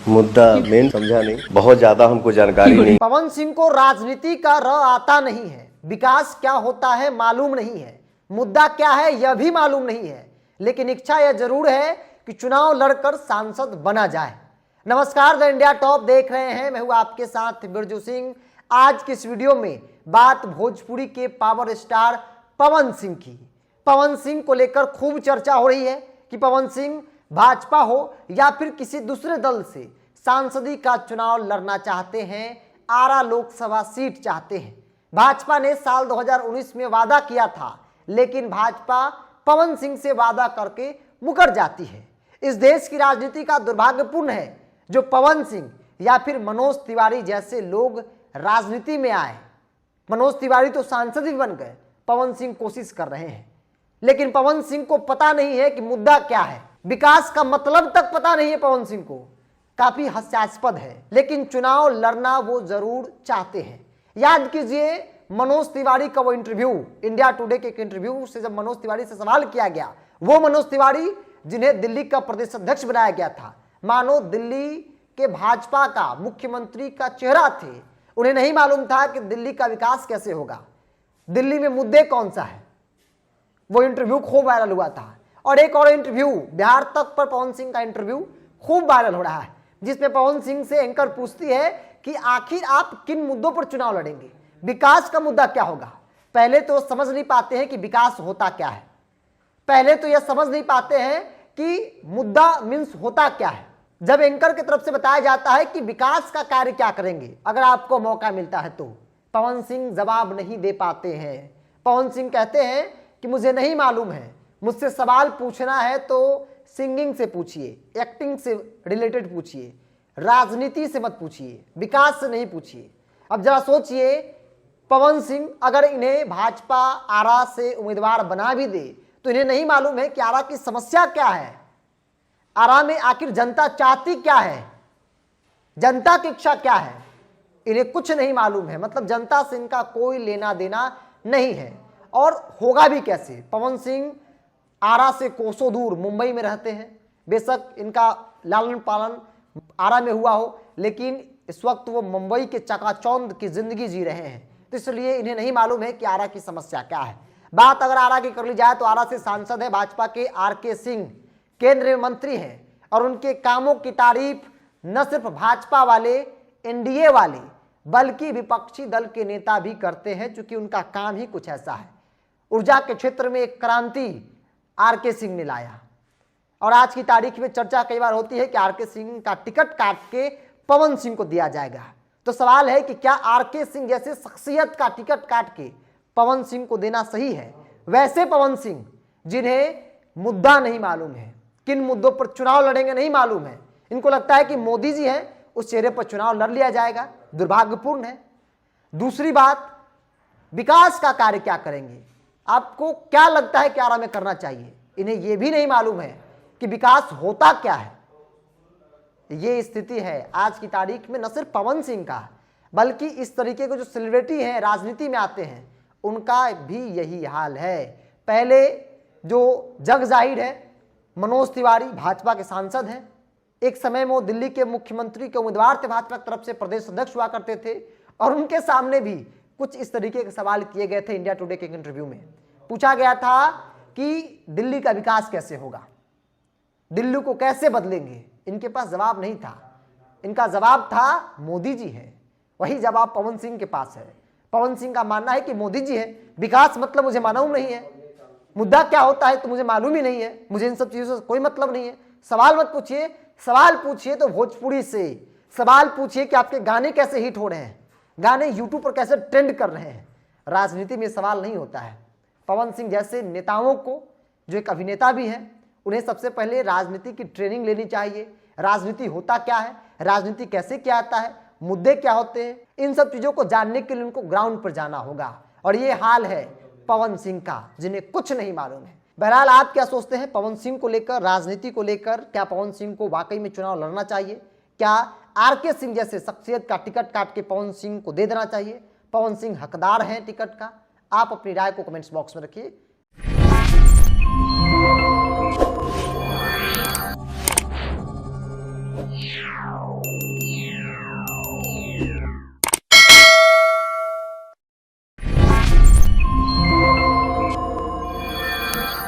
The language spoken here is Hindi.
मुद्दा मेन समझा नहीं, बहुत ज्यादा हमको जानकारी नहीं। पवन सिंह को राजनीति का र आता नहीं है, विकास क्या होता है मालूम नहीं है, मुद्दा क्या है यह भी मालूम नहीं है, लेकिन इच्छा यह जरूर है कि चुनाव लड़कर सांसद बना जाए। नमस्कार, द इंडिया टॉप देख रहे हैं, मैं हूं आपके साथ बिरजू सिंह। आज की इस वीडियो में बात भोजपुरी के पावर स्टार पवन सिंह की। पवन सिंह को लेकर खूब चर्चा हो रही है कि पवन सिंह भाजपा हो या फिर किसी दूसरे दल से सांसदी का चुनाव लड़ना चाहते हैं, आरा लोकसभा सीट चाहते हैं। भाजपा ने साल 2019 में वादा किया था, लेकिन भाजपा पवन सिंह से वादा करके मुकर जाती है। इस देश की राजनीति का दुर्भाग्यपूर्ण है जो पवन सिंह या फिर मनोज तिवारी जैसे लोग राजनीति में आए। मनोज तिवारी तो सांसद भी बन गए, पवन सिंह कोशिश कर रहे हैं, लेकिन पवन सिंह को पता नहीं है कि मुद्दा क्या है, विकास का मतलब तक पता नहीं है पवन सिंह को। काफी हास्यास्पद है, लेकिन चुनाव लड़ना वो जरूर चाहते हैं। याद कीजिए मनोज तिवारी का वो इंटरव्यू, इंडिया टुडे के एक इंटरव्यू से जब मनोज तिवारी से सवाल किया गया, वो मनोज तिवारी जिन्हें दिल्ली का प्रदेश अध्यक्ष बनाया गया था, मानो दिल्ली के भाजपा का मुख्यमंत्री का चेहरा थे। उन्हें नहीं मालूम था कि दिल्ली का विकास कैसे होगा, दिल्ली में मुद्दे कौन सा है। वो इंटरव्यू खूब वायरल हुआ था। और एक और इंटरव्यू बिहार तक पर पवन सिंह का इंटरव्यू खूब वायरल हो रहा है, जिसमें पवन सिंह से एंकर पूछती है कि आखिर आप किन मुद्दों पर चुनाव लड़ेंगे, विकास का मुद्दा क्या होगा। पहले तो समझ नहीं पाते हैं कि विकास होता क्या है, पहले तो यह समझ नहीं पाते हैं कि मुद्दा मीन्स होता क्या है। जब एंकर की तरफ से बताया जाता है कि विकास का कार्य क्या करेंगे अगर आपको मौका मिलता है, तो पवन सिंह जवाब नहीं दे पाते हैं। पवन सिंह कहते हैं कि मुझे नहीं मालूम है, मुझसे सवाल पूछना है तो सिंगिंग से पूछिए, एक्टिंग से रिलेटेड पूछिए, राजनीति से मत पूछिए, विकास से नहीं पूछिए। अब जरा सोचिए, पवन सिंह अगर इन्हें भाजपा आरा से उम्मीदवार बना भी दे तो इन्हें नहीं मालूम है कि आरा की समस्या क्या है, आरा में आखिर जनता चाहती क्या है, जनता की इच्छा क्या है, इन्हें कुछ नहीं मालूम है। मतलब जनता से इनका कोई लेना देना नहीं है, और होगा भी कैसे। पवन सिंह आरा से कोसों दूर मुंबई में रहते हैं, बेशक इनका लालन पालन आरा में हुआ हो, लेकिन इस वक्त वो मुंबई के चकाचौंध की जिंदगी जी रहे हैं, तो इसलिए इन्हें नहीं मालूम है कि आरा की समस्या क्या है। बात अगर आरा की कर ली जाए तो आरा से सांसद है भाजपा के आर.के. सिंह, केंद्रीय मंत्री हैं, और उनके कामों की तारीफ न सिर्फ भाजपा वाले, एनडीए वाले, बल्कि विपक्षी दल के नेता भी करते हैं, चूंकि उनका काम ही कुछ ऐसा है। ऊर्जा के क्षेत्र में एक क्रांति आर.के. सिंह ने लाया, और आज की तारीख में चर्चा कई बार होती है कि आर.के. सिंह का टिकट काट के पवन सिंह को दिया जाएगा। तो सवाल है कि क्या आर.के. सिंह जैसे शख्सियत का टिकट काट के पवन सिंह को देना सही है। वैसे पवन सिंह जिन्हें मुद्दा नहीं मालूम है, किन मुद्दों पर चुनाव लड़ेंगे नहीं मालूम है, इनको लगता है कि मोदी जी हैं, उस चेहरे पर चुनाव लड़ लिया जाएगा, दुर्भाग्यपूर्ण है। दूसरी बात, विकास का कार्य क्या करेंगे, आपको क्या लगता है कि आरा में करना चाहिए, इन्हें यह भी नहीं मालूम है कि विकास होता क्या है। ये स्थिति है आज की तारीख में, न सिर्फ पवन सिंह का, बल्कि इस तरीके के जो सेलिब्रिटी हैं, राजनीति में आते हैं, उनका भी यही हाल है। पहले जो जग जाहिर है, मनोज तिवारी भाजपा के सांसद हैं, एक समय में वो दिल्ली के मुख्यमंत्री के उम्मीदवार थे, भाजपा की तरफ से प्रदेश अध्यक्ष हुआ करते थे, और उनके सामने भी कुछ इस तरीके के सवाल किए गए थे। इंडिया टुडे के एक इंटरव्यू में पूछा गया था कि दिल्ली का विकास कैसे होगा, दिल्ली को कैसे बदलेंगे। इनके पास जवाब नहीं था, इनका जवाब था मोदी जी है। वही जवाब पवन सिंह के पास है। पवन सिंह का मानना है कि मोदी जी है, विकास मतलब मुझे मालूम नहीं है, मुद्दा क्या होता है तो मुझे मालूम ही नहीं है, मुझे इन सब चीजों से कोई मतलब नहीं है। सवाल मत पूछिए, सवाल पूछिए तो भोजपुरी से सवाल पूछिए कि आपके गाने कैसे हिट हो रहे हैं, गाने यूट्यूब पर कैसे ट्रेंड कर रहे हैं। राजनीति में सवाल नहीं होता है। पवन सिंह जैसे नेताओं को, जो एक अभिनेता भी हैं, उन्हें सबसे पहले राजनीति की ट्रेनिंग लेनी चाहिए। राजनीति होता क्या है, राजनीति कैसे क्या आता है, मुद्दे क्या होते हैं, इन सब चीजों को जानने के लिए उनको ग्राउंड पर जाना होगा। और ये हाल है पवन सिंह का, जिन्हें कुछ नहीं मालूम है। बहरहाल आप क्या सोचते हैं पवन सिंह को लेकर, राजनीति को लेकर? क्या पवन सिंह को वाकई में चुनाव लड़ना चाहिए? क्या आर.के. सिंह जैसे शख्सियत का टिकट काट के पवन सिंह को दे देना चाहिए? पवन सिंह हकदार हैं टिकट का? आप अपनी राय को कमेंट्स बॉक्स में रखिए। है।